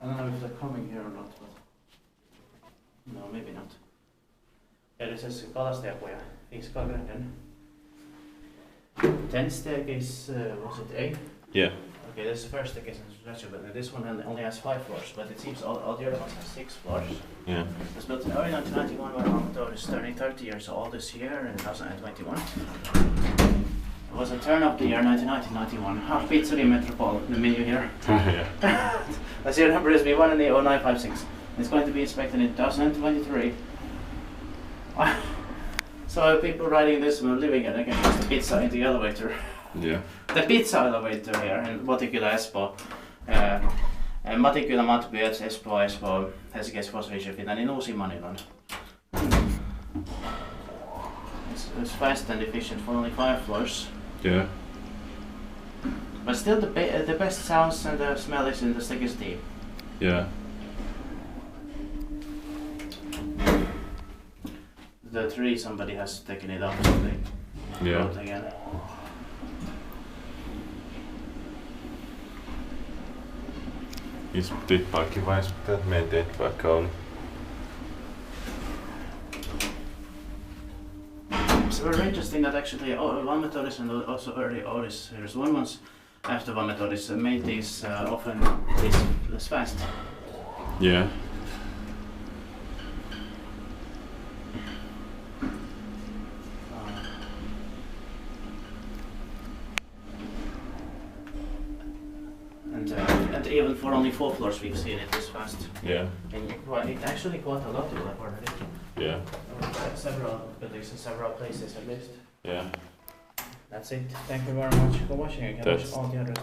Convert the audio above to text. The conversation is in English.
I don't know if they're coming here or not, but no, maybe not. Yeah, this is Kalastajankuja, Finland. 10 staircase, was it 8? Yeah. Okay, this is the first staircase in the structure, but this one only has 5 floors, but it seems all the other ones have 6 floors. Yeah. It was built in early 1991 by Valmet Otis, turning 30 years old this year in 2021. It was a turn of the year 1991. Half Pizzeria Metropole, the menu here. Yeah. The serial number is B1 and the 0956. It's going to be inspected in 2023. So people riding this will living here, they can use the pizza in the elevator. Yeah. The pizza elevator here in Matinkylä, Espoo. Matinkylä, Valmet, Espoo, Helsinki, Espoo, Finland in uusimman ilon. It's fast and efficient for only 5 floors. Yeah. But still the best sounds and the smell is in the staircase D. Yeah. The tree, somebody has taken it off, so they Yeah. go again. Istuttiin parkkivaiheessa, mitä meidän teet vaikka oli. It's very interesting that actually Valmet Otis and also early Otis series 1 ones after Valmet Otis made these often less fast. Yeah. And even for only 4 floors we've seen it this fast. Yeah. And it actually quite a lot to that already. Yeah. Several buildings in several places at least. Yeah. That's it. Thank you very much for watching. You can watch all the other